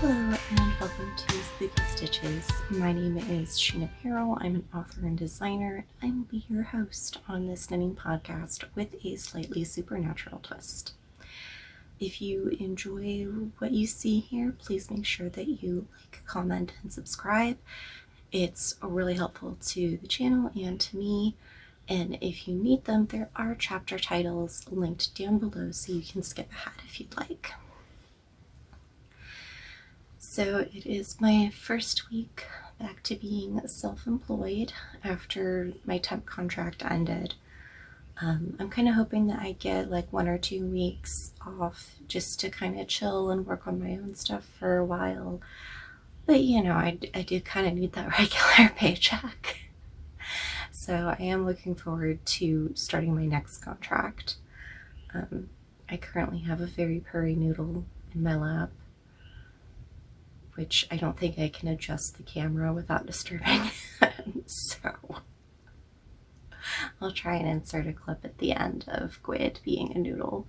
Hello and welcome to Spooky Stitches. My name is Sheena Perrell. I'm an author and designer. I will be your host on this knitting podcast with a slightly supernatural twist. If you enjoy what you see here, please make sure that you like, comment, and subscribe. It's really helpful to the channel and to me. And if you need them, there are chapter titles linked down below so you can skip ahead if you'd like. So it is my first week back to being self-employed after my temp contract ended. I'm kind of hoping that I get like 1 or 2 weeks off just to kind of chill and work on my own stuff for a while. But you know, I do kind of need that regular paycheck. So I am looking forward to starting my next contract. I currently have a very purry noodle in my lap, which I don't think I can adjust the camera without disturbing him. So I'll try and insert a clip at the end of Gwyd being a noodle.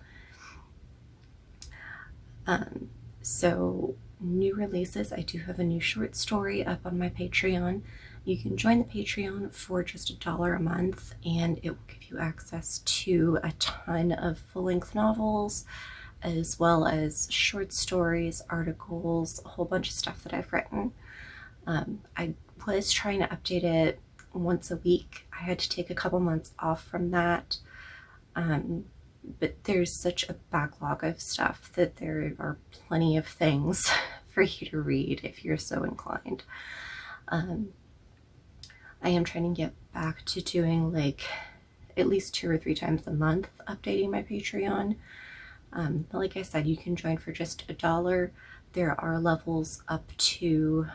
So new releases, I do have a new short story up on my Patreon. You can join the Patreon for just $1 a month and it will give you access to a ton of full-length novels, as well as short stories, articles, a whole bunch of stuff that I've written. I was trying to update it once a week. I had to take a couple months off from that, but there's such a backlog of stuff that there are plenty of things for you to read if you're so inclined. I am trying to get back to doing like at least 2 or 3 times a month updating my Patreon. But like I said, you can join for just $1. There are levels up to,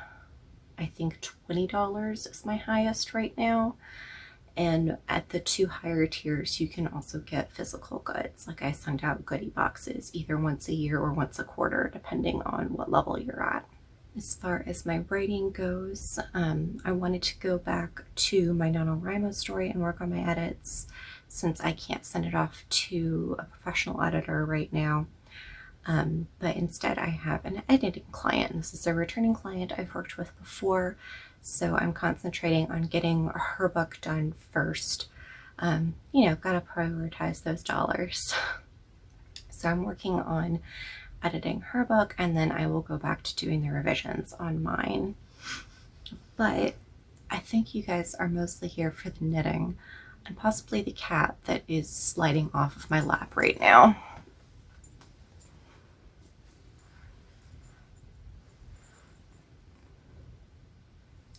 I think, $20 is my highest right now. And at the 2 higher tiers, you can also get physical goods. Like I send out goodie boxes either once a year or once a quarter, depending on what level you're at. As far as my writing goes, I wanted to go back to my NaNoWriMo story and work on my edits, since I can't send it off to a professional editor right now. But instead I have an editing client. This is a returning client I've worked with before, so I'm concentrating on getting her book done first. You know, gotta prioritize those dollars. So I'm working on editing her book, and then I will go back to doing the revisions on mine. But I think you guys are mostly here for the knitting and possibly the cat that is sliding off of my lap right now.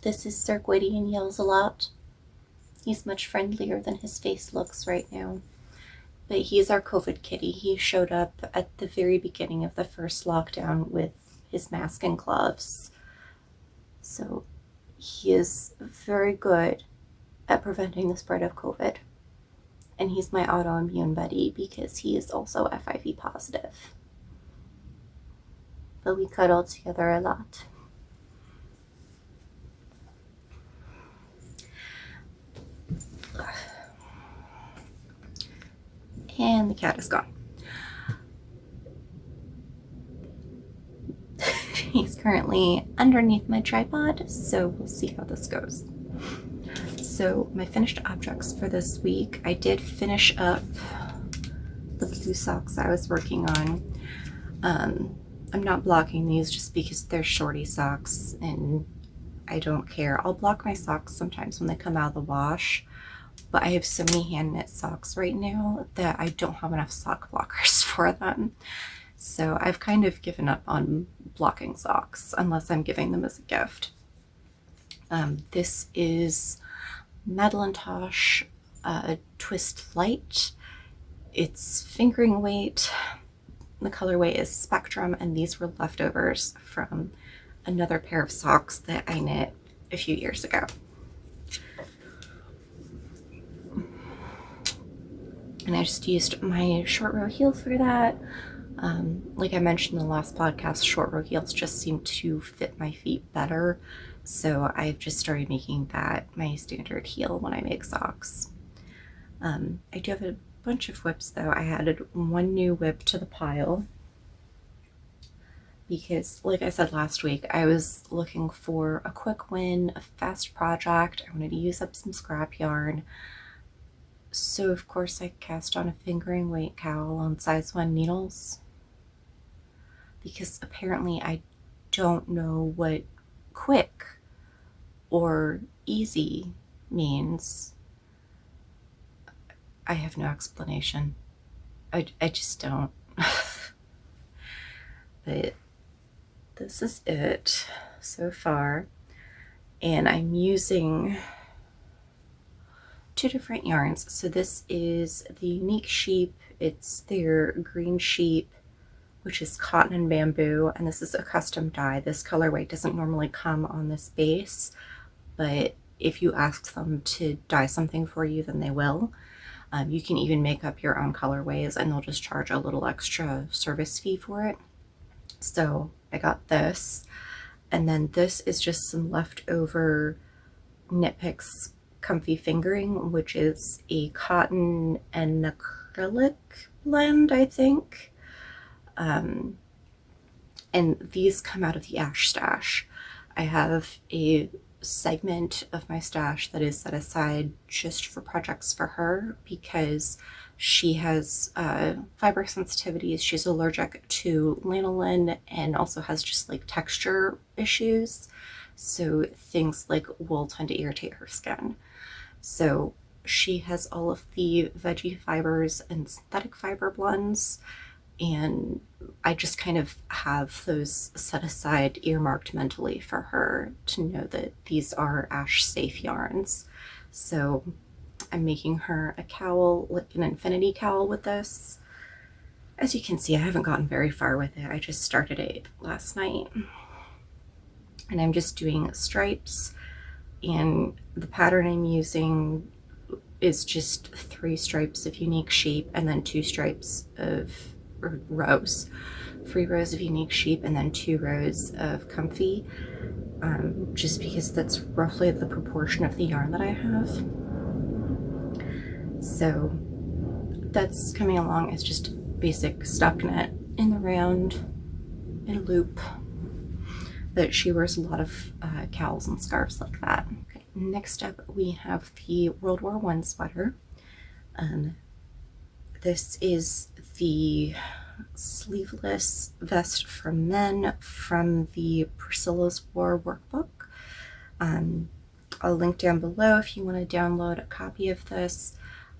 This is Sir Gwyddy and yells a lot. He's much friendlier than his face looks right now. But he's our COVID kitty. He showed up at the very beginning of the first lockdown with his mask and gloves. So he is very good at preventing the spread of COVID. And he's my autoimmune buddy because he is also FIV positive. But we cuddle together a lot. And the cat is gone. He's currently underneath my tripod, so we'll see how this goes. So my finished objects for this week, I did finish up the blue socks I was working on. I'm not blocking these just because they're shorty socks and I don't care. I'll block my socks sometimes when they come out of the wash, but I have so many hand knit socks right now that I don't have enough sock blockers for them. So I've kind of given up on blocking socks unless I'm giving them as a gift. This is Madeline Tosh Twist Light. It's fingering weight. The colorway is Spectrum, and these were leftovers from another pair of socks that I knit a few years ago. And I just used my short row heel for that. Like I mentioned in the last podcast, short row heels just seem to fit my feet better. So I've just started making that my standard heel when I make socks. I do have a bunch of whips though. I added one new whip to the pile. because like I said last week, I was looking for a quick win, a fast project. I wanted to use up some scrap yarn. So of course I cast on a fingering weight cowl on size 1 needles, because apparently I don't know what quick or easy means. I have no explanation. I just don't. But this is it so far. And I'm using 2 different yarns. So this is the Unique Sheep. It's their green sheep, which is cotton and bamboo. And this is a custom dye. This colorway doesn't normally come on this base, but if you ask them to dye something for you, then they will. You can even make up your own colorways and they'll just charge a little extra service fee for it. So I got this, and then this is just some leftover Knitpicks Comfy Fingering, which is a cotton and acrylic blend, I think. And these come out of the Ash stash. I have a segment of my stash that is set aside just for projects for her, because she has fiber sensitivities. She's allergic to lanolin and also has just like texture issues. So things like wool tend to irritate her skin. So she has all of the veggie fibers and synthetic fiber blends, and I just kind of have those set aside, earmarked mentally for her to know that these are ash safe yarns. So I'm making her a cowl, like an infinity cowl with this. As you can see, I haven't gotten very far with it. I just started it last night. And I'm just doing stripes, and the pattern I'm using is just 3 stripes of Unique Sheep and then 2 stripes of rows, 3 rows of Unique Sheep and then 2 rows of Comfy, just because that's roughly the proportion of the yarn that I have. So that's coming along as just basic stockinette in the round in a loop, but she wears a lot of cowls and scarves like that. Okay, next up we have the World War I sweater. This is the sleeveless vest for men from the Priscilla's War workbook. I'll link down below if you want to download a copy of this.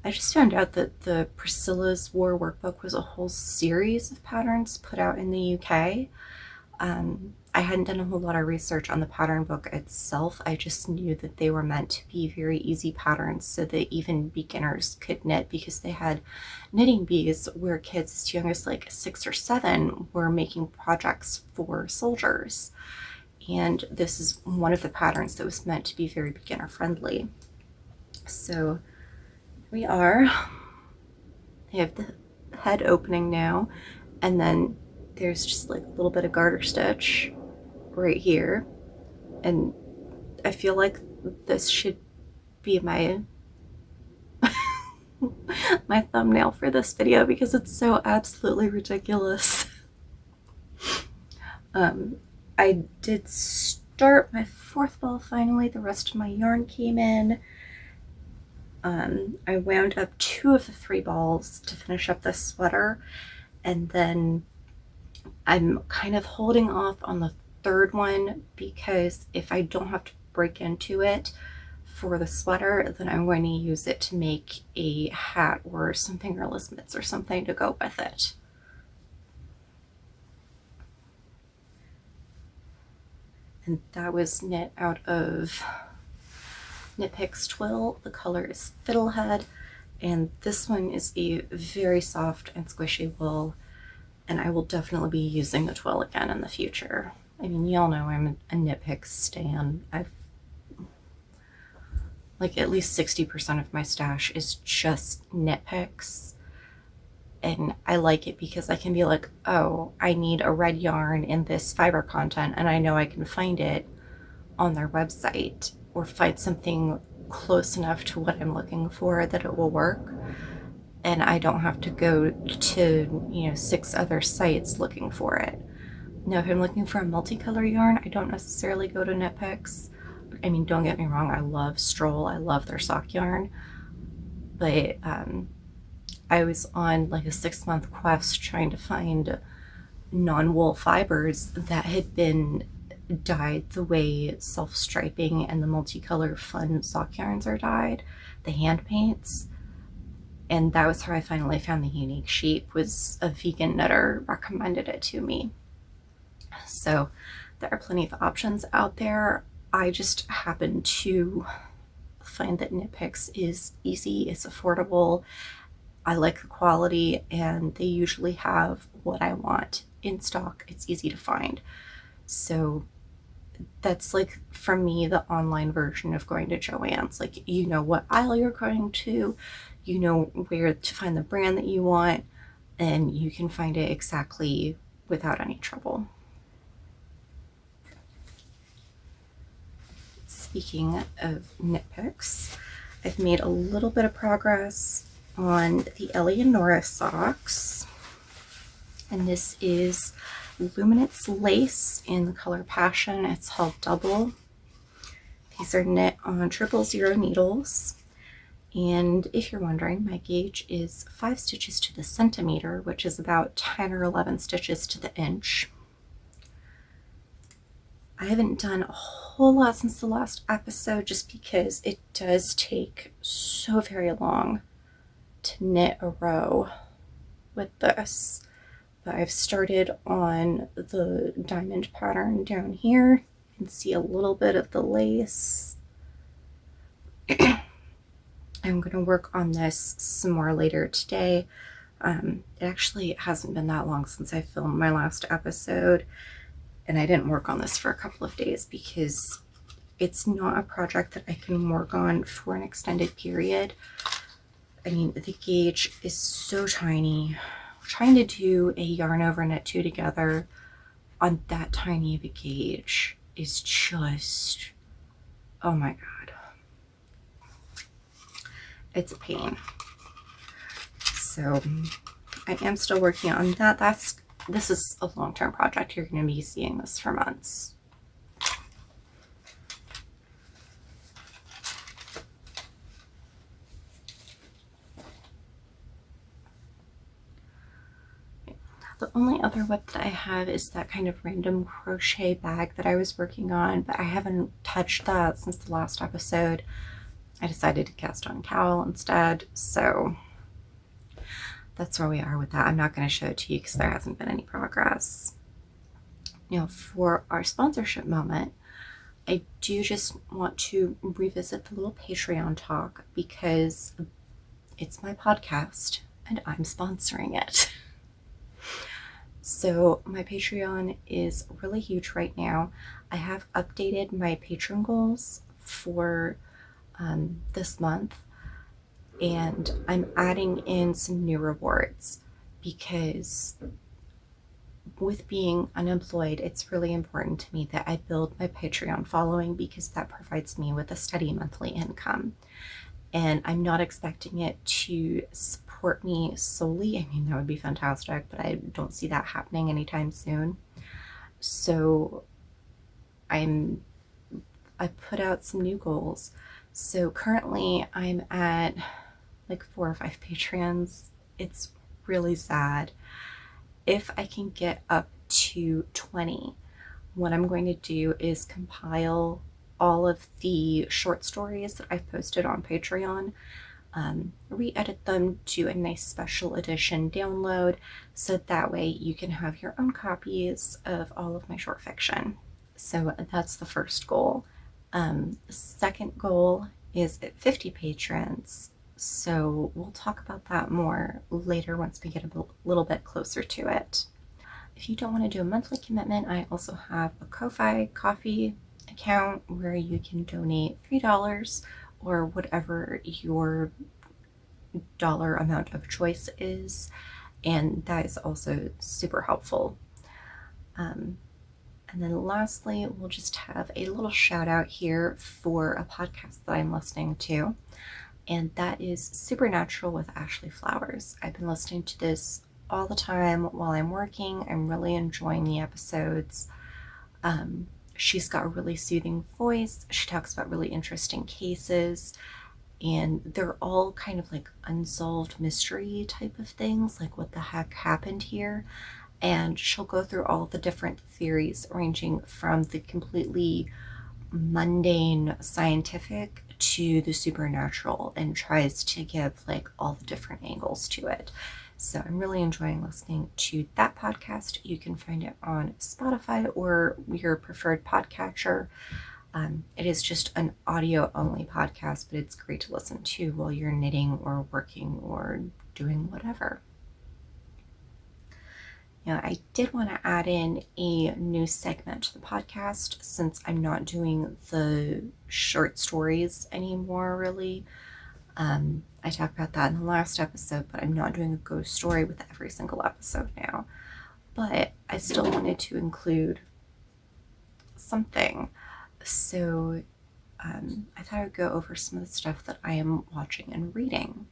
I just found out that the Priscilla's War workbook was a whole series of patterns put out in the UK. I hadn't done a whole lot of research on the pattern book itself. I just knew that they were meant to be very easy patterns so that even beginners could knit, because they had knitting bees where kids as young as like 6 or 7 were making projects for soldiers. And this is one of the patterns that was meant to be very beginner friendly. So we are. They have the head opening now, and then there's just like a little bit of garter stitch right here, and I feel like this should be my my thumbnail for this video because it's so absolutely ridiculous. I did start my 4th ball finally. The rest of my yarn came in. I wound up 2 of the 3 balls to finish up this sweater, and then I'm kind of holding off on the 3rd one, because if I don't have to break into it for the sweater, then I'm going to use it to make a hat or some fingerless mitts or something to go with it. And that was knit out of Knitpicks Twill. The color is Fiddlehead, and this one is a very soft and squishy wool, and I will definitely be using the twill again in the future. I mean, y'all know I'm a Knitpicks stan. I've like at least 60% of my stash is just Knitpicks, and I like it because I can be like, oh, I need a red yarn in this fiber content, and I know I can find it on their website, or find something close enough to what I'm looking for that it will work. And I don't have to go to, 6 other sites looking for it. Now, if I'm looking for a multicolor yarn, I don't necessarily go to Knitpicks. I mean, don't get me wrong, I love Stroll, I love their sock yarn, but I was on like a 6-month quest trying to find non-wool fibers that had been dyed the way self-striping and the multicolor fun sock yarns are dyed, the hand paints. And that was how I finally found the unique sheep, was a vegan knitter recommended it to me. So there are plenty of options out there. I just happen to find that Knitpicks is easy, it's affordable, I like the quality, and they usually have what I want in stock. It's easy to find. So that's like, for me, the online version of going to Joann's. Like, you know what aisle you're going to, you know where to find the brand that you want, and you can find it exactly without any trouble. Speaking of Knitpicks, I've made a little bit of progress on the Eleonora socks, and this is Luminance lace in the color Passion. It's held double. These are knit on 000 needles, and if you're wondering, my gauge is 5 stitches to the centimeter, which is about 10 or 11 stitches to the inch. I haven't done a whole lot since the last episode, just because it does take so very long to knit a row with this. But I've started on the diamond pattern down here. You can see a little bit of the lace. I'm going to work on this some more later today. It actually hasn't been that long since I filmed my last episode, and I didn't work on this for a couple of days because it's not a project that I can work on for an extended period. I mean, the gauge is so tiny. Trying to do a yarn over knit 2 together on that tiny of a gauge is just, oh my god, it's a pain. So I am still working on that. This is a long-term project. You're going to be seeing this for months. The only other whip that I have is that kind of random crochet bag that I was working on, but I haven't touched that since the last episode. I decided to cast on Cowl instead, so that's where we are with that. I'm not going to show it to you because there hasn't been any progress. Now, for our sponsorship moment, I do just want to revisit the little Patreon talk because it's my podcast and I'm sponsoring it. So my Patreon is really huge right now. I have updated my patron goals for this month, and I'm adding in some new rewards because with being unemployed, it's really important to me that I build my Patreon following because that provides me with a steady monthly income. And I'm not expecting it to support me solely. I mean, that would be fantastic, but I don't see that happening anytime soon. So I put out some new goals. So currently I'm at like 4 or 5 Patreons. It's really sad. If I can get up to 20, what I'm going to do is compile all of the short stories that I've posted on Patreon, re-edit them to a nice special edition download, so that way you can have your own copies of all of my short fiction. So that's the first goal. The second goal is at 50 patrons, so we'll talk about that more later once we get a little bit closer to it. If you don't want to do a monthly commitment, I also have a Ko-fi coffee account where you can donate $3 or whatever your dollar amount of choice is, and that is also super helpful. And then lastly, we'll just have a little shout out here for a podcast that I'm listening to, and that is Supernatural with Ashley Flowers. I've been listening to this all the time while I'm working. I'm really enjoying the episodes. She's got a really soothing voice. She talks about really interesting cases, and they're all kind of like unsolved mystery type of things, like what the heck happened here. And she'll go through all the different theories, ranging from the completely mundane scientific to the supernatural, and tries to give like all the different angles to it. So I'm really enjoying listening to that podcast. You can find it on Spotify or your preferred podcatcher. It is just an audio only podcast, but it's great to listen to while you're knitting or working or doing whatever. Now, I did want to add in a new segment to the podcast, since I'm not doing the short stories anymore, really. I talked about that in the last episode, but I'm not doing a ghost story with every single episode now. But I still wanted to include something. So I thought I would go over some of the stuff that I am watching and reading.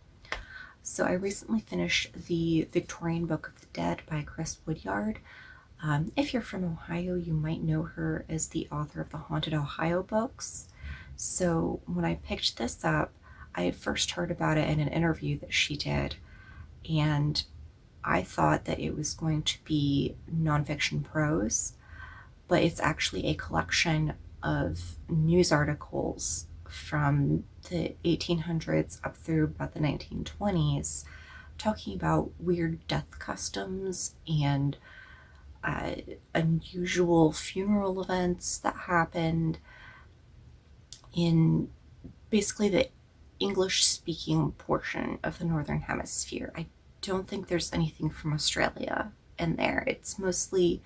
So I recently finished the Victorian Book of the Dead by Chris Woodyard. If you're from Ohio, you might know her as the author of the Haunted Ohio books. So when I picked this up, I had first heard about it in an interview that she did, and I thought that it was going to be nonfiction prose, but it's actually a collection of news articles from the 1800s up through about the 1920s, talking about weird death customs and unusual funeral events that happened in basically the English-speaking portion of the Northern Hemisphere. I don't think there's anything from Australia in there. It's mostly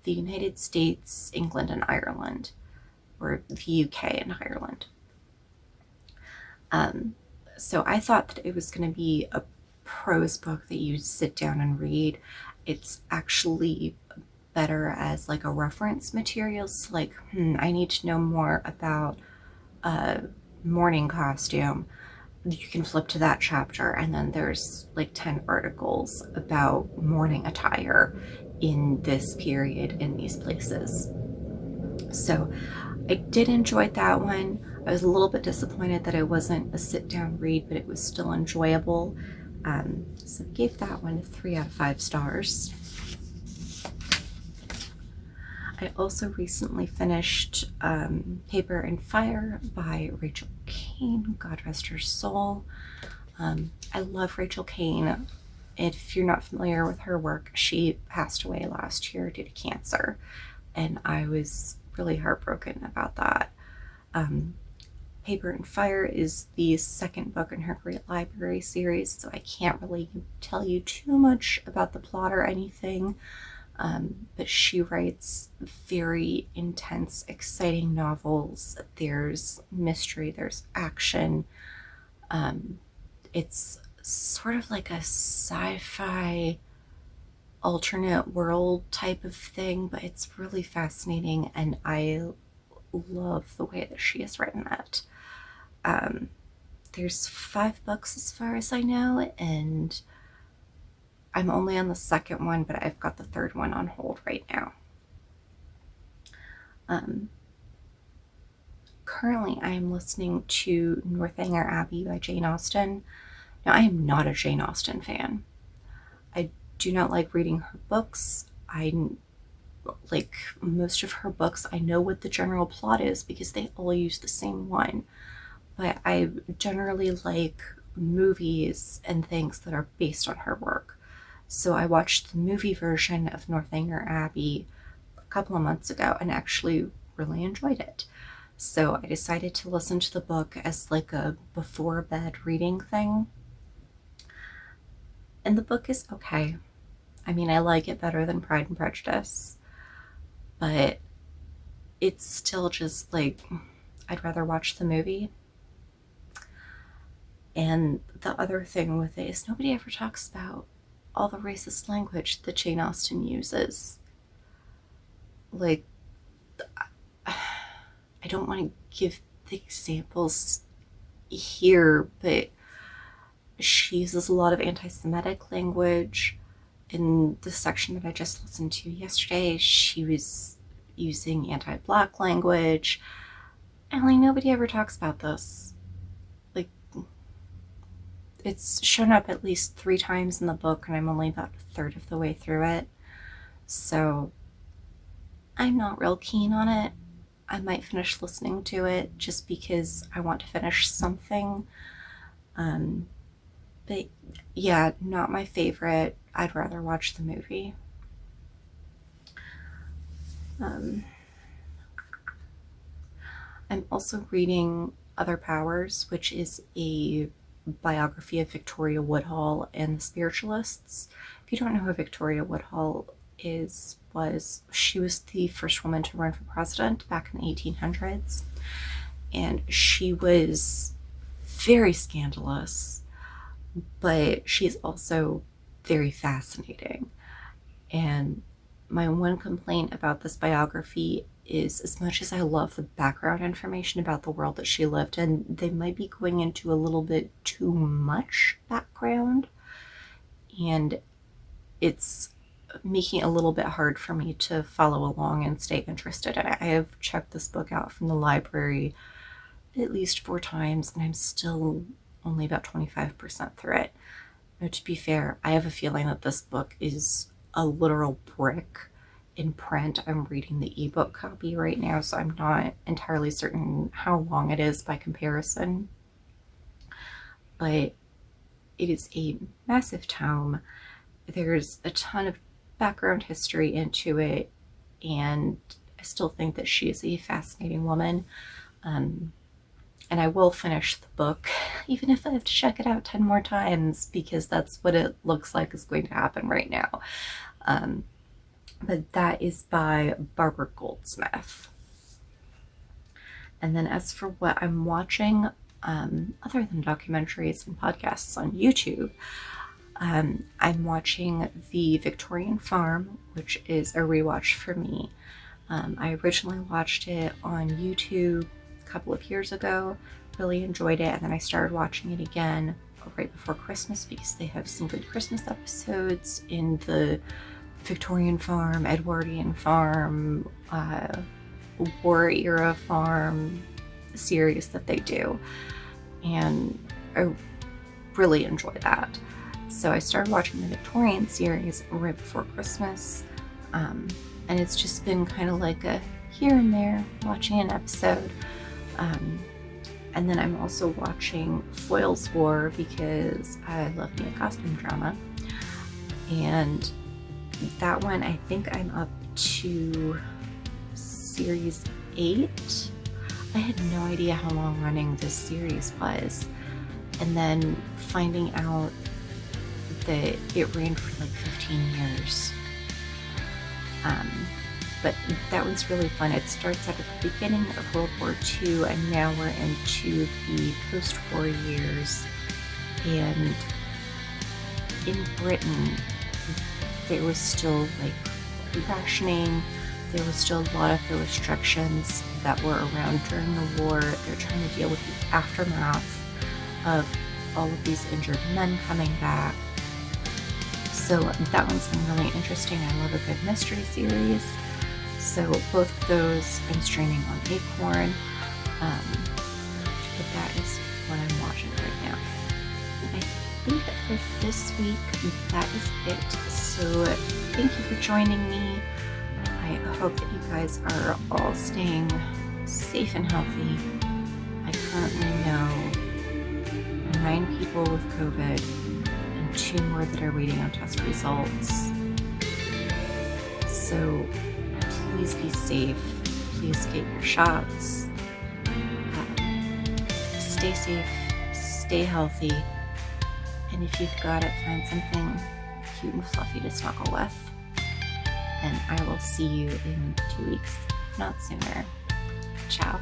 the United States, England, and Ireland, or the UK and Ireland. So I thought that it was going to be a prose book that you sit down and read. It's actually better as like a reference material. So like, I need to know more about mourning costume. You can flip to that chapter, and then there's like 10 articles about mourning attire in this period in these places. So I did enjoy that one. I was a little bit disappointed that it wasn't a sit-down read, but it was still enjoyable. So I gave that one 3 out of 5 stars. I also recently finished Paper and Fire by Rachel Caine. God rest her soul. I love Rachel Caine. If you're not familiar with her work, she passed away last year due to cancer, and I was really heartbroken about that. Paper and Fire is the second book in her Great Library series, so I can't really tell you too much about the plot or anything. But she writes very intense, exciting novels. There's mystery, there's action. It's sort of like a sci-fi alternate world type of thing, but it's really fascinating, and I love the way that she has written it. There's 5 books as far as I know, and I'm only on the second one, but I've got the third one on hold right now. Currently, I am listening to Northanger Abbey by Jane Austen. Now, I am not a Jane Austen fan. I do not like reading her books. Like most of her books, I know what the general plot is because they all use the same one. But I generally like movies and things that are based on her work. So I watched the movie version of Northanger Abbey a couple of months ago and actually really enjoyed it. So I decided to listen to the book as like a before bed reading thing. And the book is okay. I mean, I like it better than Pride and Prejudice, but it's still just like, I'd rather watch the movie. And the other thing with it is nobody ever talks about all the racist language that Jane Austen uses. Like, I don't want to give the examples here, but she uses a lot of anti-Semitic language. in the section that I just listened to yesterday, she was using anti-Black language, and like nobody ever talks about this. Like, it's shown up at least 3 times in the book, and I'm only about a third of the way through it, so I'm not real keen on it. I might finish listening to it just because I want to finish something. But yeah, not my favorite. I'd rather watch the movie. I'm also reading Other Powers, which is a biography of Victoria Woodhull and the Spiritualists. If you don't know who Victoria Woodhull she was the first woman to run for president back in the 1800s, and she was very scandalous, but she's also very fascinating. And my one complaint about this biography is, as much as I love the background information about the world that she lived in, they might be going into a little bit too much background, and it's making it a little bit hard for me to follow along and stay interested. I have checked this book out from the library at least 4 times, and I'm still only about 25% through it. Now, to be fair, I have a feeling that this book is a literal brick in print. I'm reading the ebook copy right now, so I'm not entirely certain how long it is by comparison. But it is a massive tome. There's a ton of background history into it, and I still think that she is a fascinating woman. And I will finish the book, even if I have to check it out 10 more times, because that's what it looks like is going to happen right now. But that is by Barbara Goldsmith. And then as for what I'm watching, other than documentaries and podcasts on YouTube, I'm watching The Victorian Farm, which is a rewatch for me. I originally watched it on YouTube a couple of years ago, really enjoyed it, and then I started watching it again right before Christmas because they have some good Christmas episodes in the Victorian Farm, Edwardian Farm, War Era Farm series that they do, and I really enjoy that. So I started watching the Victorian series right before Christmas, and it's just been kind of like a here and there watching an episode. And then I'm also watching Foyle's War because I love me a costume drama, and that one I think I'm up to series 8. I had no idea how long running this series was, and then finding out that it ran for like 15 years. But that one's really fun. It starts out at the beginning of World War II, and now we're into the post-war years. And in Britain, there was still like rationing. There was still a lot of the restrictions that were around during the war. They're trying to deal with the aftermath of all of these injured men coming back. So that one's been really interesting. I love a good mystery series. So both of those I'm streaming on Acorn. But that is what I'm watching right now. And I think that for this week, that is it. So thank you for joining me. I hope that you guys are all staying safe and healthy. I currently know 9 people with COVID and 2 more that are waiting on test results. So please be safe. Please get your shots. Stay safe. Stay healthy. And if you've got it, find something cute and fluffy to snuggle with. And I will see you in 2 weeks, if not sooner. Ciao.